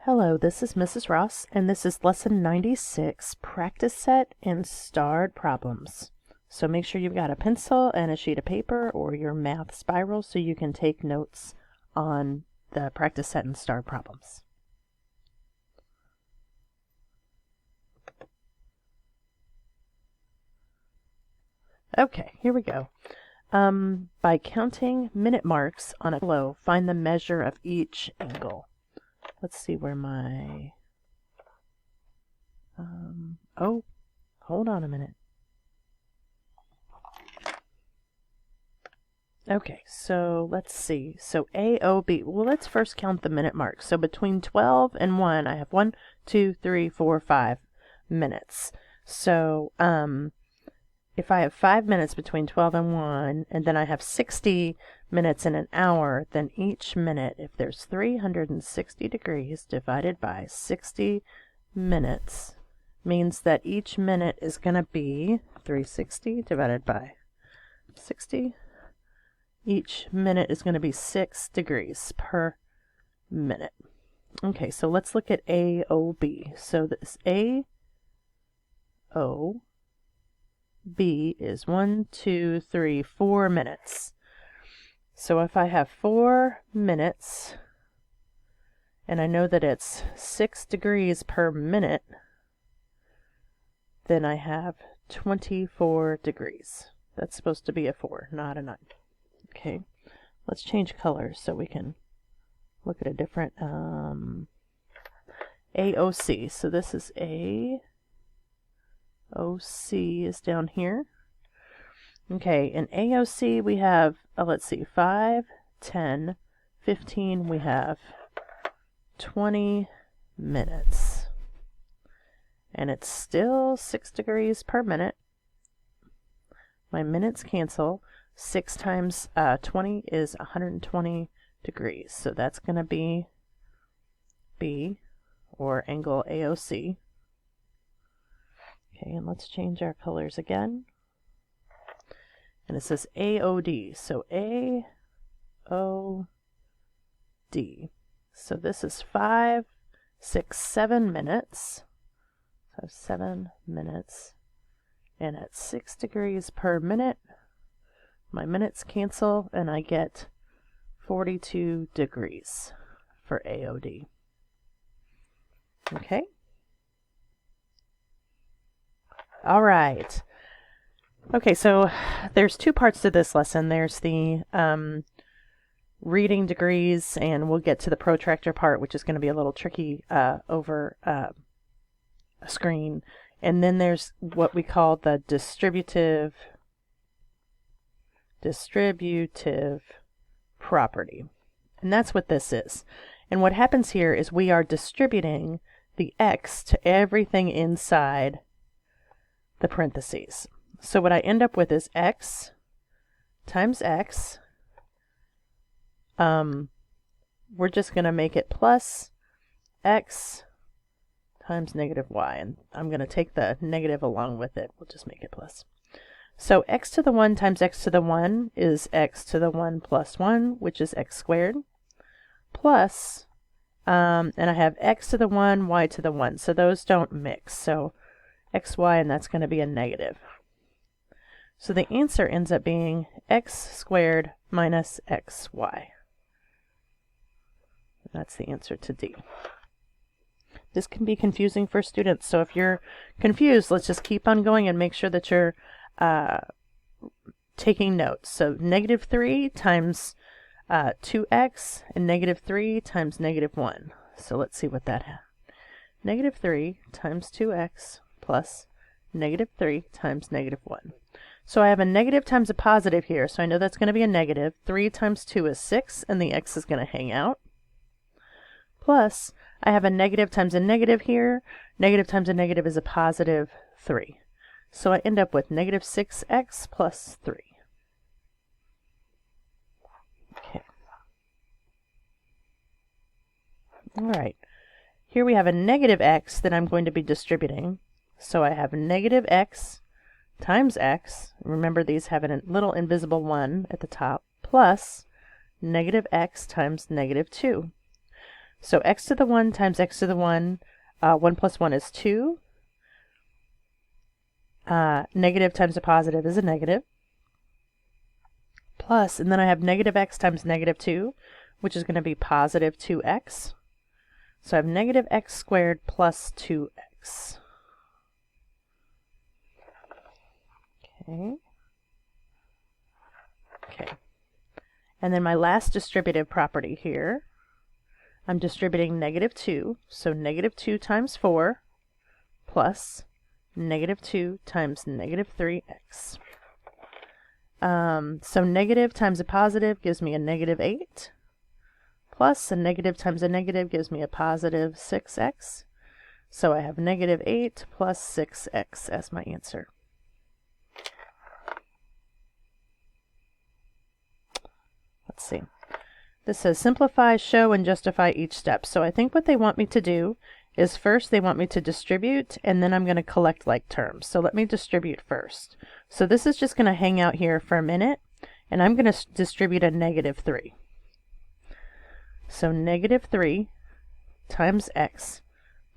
Hello, this is Mrs. Ross, and this is Lesson 96, Practice Set and Starred Problems. So make sure you've got a pencil and a sheet of paper or your math spiral so you can take notes on the practice set and starred problems. Okay, here we go. By counting minute marks on a globe, find the measure of each angle. Let's see where my, oh, hold on a minute. Okay, so let's see. So AOB, well, let's first count the minute marks. So between 12 and 1, I have 1, 2, 3, 4, 5 minutes. So, if I have 5 minutes between 12 and 1, and then I have 60 minutes in an hour, then each minute, if there's 360 degrees divided by 60 minutes, means that each minute is going to be 360 divided by 60. Each minute is going to be 6 degrees per minute. Okay, so let's look at AOB. So this AOB is 1, 2, 3, 4 minutes. So if I have 4 minutes, and I know that it's 6 degrees per minute, then I have 24 degrees. That's supposed to be a 4, not a 9. Okay, let's change colors so we can look at a different AOC. So this is AOC is down here. Okay, in AOC we have, let's see, 5, 10, 15, we have 20 minutes. And it's still 6 degrees per minute. My minutes cancel. 6 times 20 is 120 degrees. So that's going to be B, or angle AOC. Okay, and let's change our colors again. And it says AOD. So AOD. So this is 5, 6, 7 minutes. So 7 minutes. And at 6 degrees per minute, my minutes cancel and I get 42 degrees for AOD. Okay. All right. Okay, so there's 2 parts to this lesson. There's the reading degrees, and we'll get to the protractor part, which is going to be a little tricky over a screen. And then there's what we call the distributive property. And that's what this is. And what happens here is we are distributing the x to everything inside the parentheses. So what I end up with is x times x. We're just going to make it plus x times negative y. And I'm going to take the negative along with it. We'll just make it plus. So x to the 1 times x to the 1 is x to the 1 plus 1, which is x squared, plus, and I have x to the 1, y to the 1. So those don't mix. So x, y, and that's going to be a negative. So the answer ends up being x squared minus xy. That's the answer to D. This can be confusing for students. So if you're confused, let's just keep on going and make sure that you're taking notes. So negative 3 times 2x and negative 3 times negative 1. So let's see what that has. Negative 3 times 2x plus negative 3 times negative 1. So I have a negative times a positive here, so I know that's going to be a negative. 3 times 2 is 6, and the x is going to hang out. Plus, I have a negative times a negative here. Negative times a negative is a positive 3. So I end up with negative 6x plus 3. Okay. All right. Here we have a negative x that I'm going to be distributing. So I have negative x times x. Remember, these have a little invisible 1 at the top, plus negative x times negative 2. So x to the 1 times x to the 1, 1 plus 1 is 2. Negative times a positive is a negative. Plus, and then I have negative x times negative 2, which is going to be positive 2x. So I have negative x squared plus 2x. Okay. Okay. And then my last distributive property here, I'm distributing negative 2, so negative 2 times 4 plus negative 2 times negative 3x. So negative times a positive gives me a negative 8, plus a negative times a negative gives me a positive 6x. So I have negative 8 plus 6x as my answer. Let's see. This says simplify, show, and justify each step. So I think what they want me to do is first they want me to distribute, and then I'm going to collect like terms. So let me distribute first. So this is just going to hang out here for a minute, and I'm going to distribute a negative 3. So negative 3 times x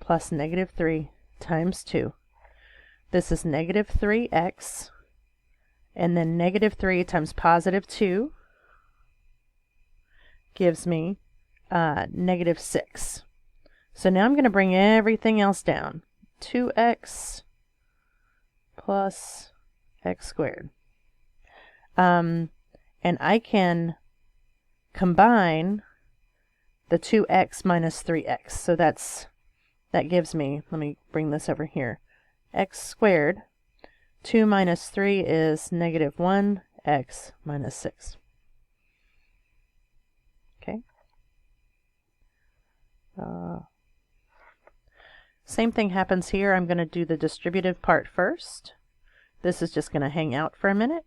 plus negative 3 times 2. This is negative 3x, and then negative 3 times positive 2 gives me negative 6. So now I'm going to bring everything else down. 2x plus x squared. And I can combine the 2x minus 3x. So that gives me, let me bring this over here, x squared. 2 minus 3 is negative 1x minus 6. Okay. Same thing happens here. I'm going to do the distributive part first. This is just going to hang out for a minute.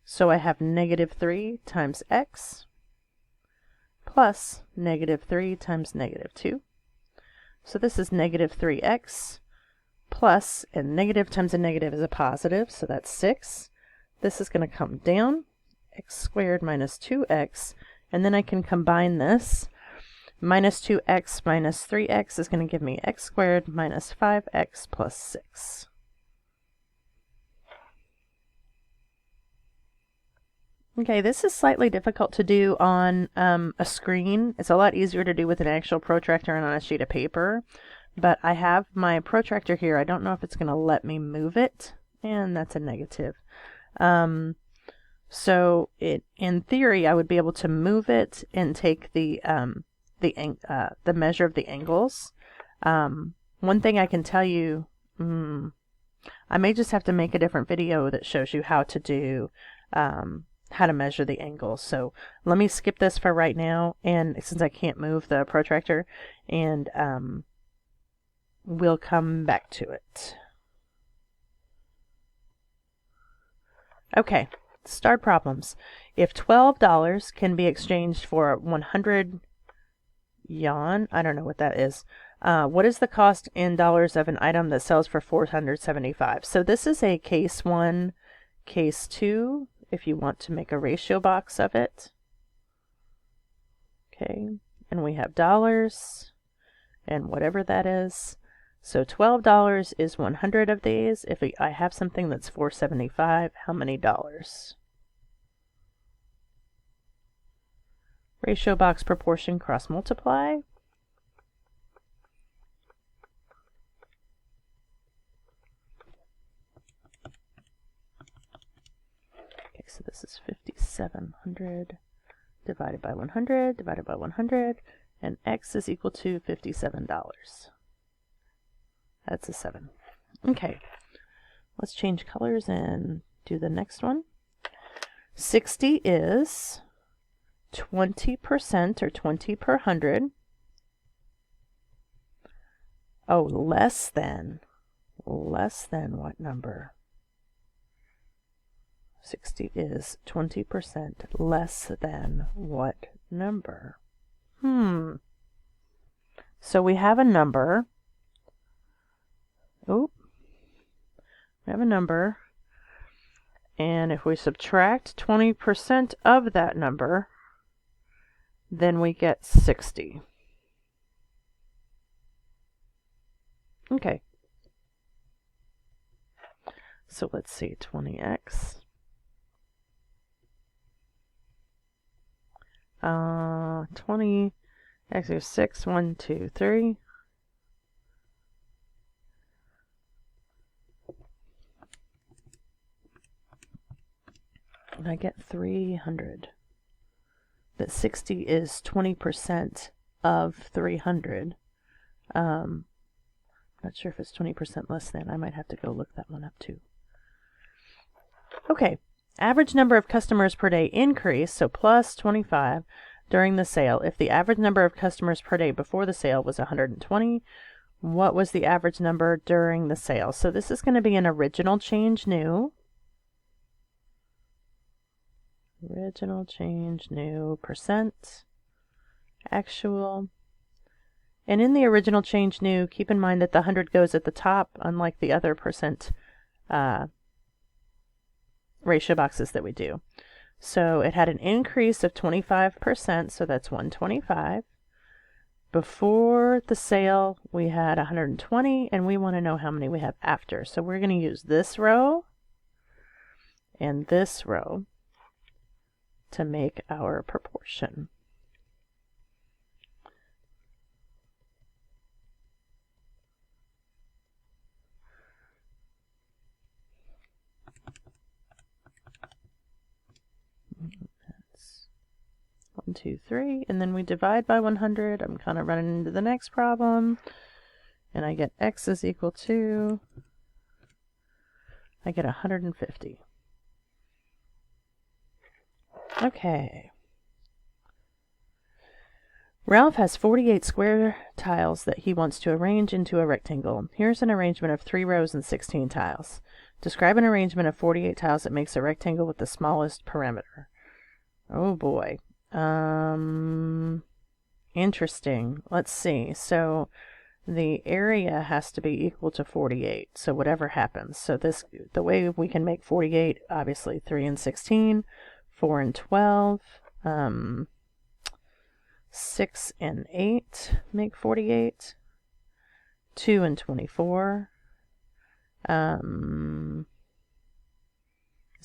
So I have negative 3 times x plus negative 3 times negative 2. So this is negative 3x plus, and negative times a negative is a positive, so that's 6. This is going to come down, x squared minus 2x, and then I can combine this. Minus 2x minus 3x is going to give me x squared minus 5x plus 6. Okay, this is slightly difficult to do on a screen. It's a lot easier to do with an actual protractor and on a sheet of paper. But I have my protractor here. I don't know if it's going to let me move it, and that's a negative. So in theory, I would be able to move it and take the measure of the angles. One thing I can tell you, I may just have to make a different video that shows you how to do how to measure the angles. So let me skip this for right now, and since I can't move the protractor, and we'll come back to it. Okay, start problems. If $12 can be exchanged for 100 yuan, I don't know what that is. What is the cost in dollars of an item that sells for 475? So this is a case 1, case 2, if you want to make a ratio box of it. Okay, and we have dollars and whatever that is. So $12 is 100 of these. If I have something that's 475, how many dollars? Ratio box proportion cross multiply. Okay, so this is 5,700 divided by 100 divided by 100, and x is equal to $57. That's a 7. Okay, let's change colors and do the next one. 60 is 20% or 20 per 100. Oh, less than what number? 60 is 20% less than what number? So we have a number. We have a number. And if we subtract 20% of that number, then we get 60. Okay. So let's see, 20x. 20 x is 6, 1, 2, 3. And I get 300. That 60 is 20% of 300. Not sure if it's 20% less than. I might have to go look that one up too. Okay, average number of customers per day increased, so plus 25 during the sale. If the average number of customers per day before the sale was 120, what was the average number during the sale? So this is going to be an original change new. Original change new percent actual. And in the original change new, keep in mind that the 100 goes at the top, unlike the other percent ratio boxes that we do. So it had an increase of 25%, so that's 125. Before the sale, we had 120, and we want to know how many we have after. So we're going to use this row and this row to make our proportion. That's 1, 2, 3, and then we divide by 100. I'm kind of running into the next problem, and I get x is equal to, I get 150. Okay. Ralph has 48 square tiles that he wants to arrange into a rectangle. Here's an arrangement of 3 rows and 16 tiles. Describe an arrangement of 48 tiles that makes a rectangle with the smallest perimeter. Oh boy. Interesting. Let's see. So the area has to be equal to 48. So whatever happens. So the way we can make 48, obviously 3 and 16, 4 and 12, 6 and 8 make 48. 2 and 24. Is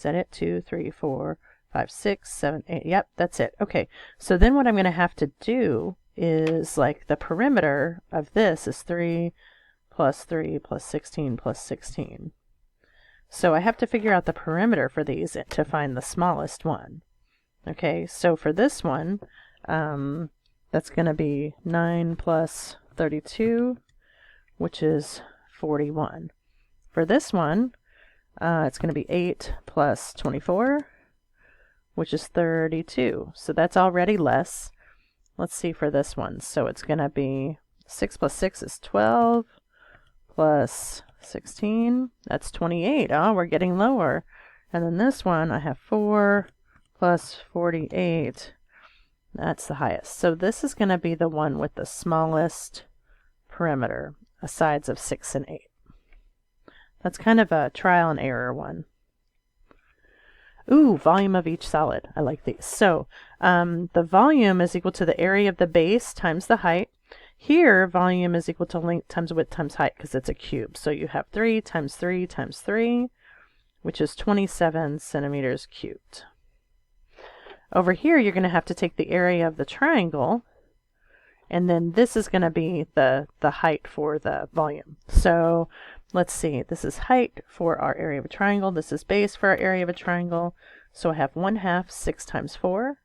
that it? 2, 3, 4, 5, 6, 7, 8. Yep, that's it. Okay, so then what I'm going to have to do is, like, the perimeter of this is 3 plus 3 plus 16 plus 16. So I have to figure out the perimeter for these to find the smallest one. Okay, so for this one, that's going to be 9 plus 32, which is 41. For this one, it's going to be 8 plus 24, which is 32. So that's already less. Let's see for this one. So it's going to be 6 plus 6 is 12, plus 16, that's 28. Oh, we're getting lower. And then this one, I have 4 plus 48. That's the highest. So this is going to be the one with the smallest perimeter, sides of 6 and 8. That's kind of a trial and error one. Ooh, volume of each solid. I like these. So the volume is equal to the area of the base times the height. Here, volume is equal to length times width times height because it's a cube. So you have 3 times 3 times 3, which is 27 centimeters cubed. Over here, you're going to have to take the area of the triangle, and then this is going to be the height for the volume. So let's see, this is height for our area of a triangle. This is base for our area of a triangle. So I have 1/2 6 times 4,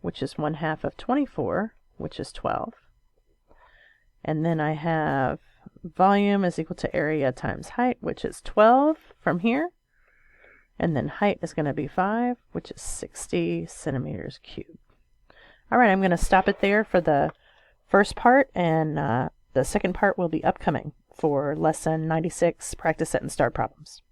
which is 1/2 of 24, which is 12. And then I have volume is equal to area times height, which is 12 from here. And then height is going to be 5, which is 60 centimeters cubed. All right, I'm going to stop it there for the first part, and the second part will be upcoming for lesson 96, practice set and start problems.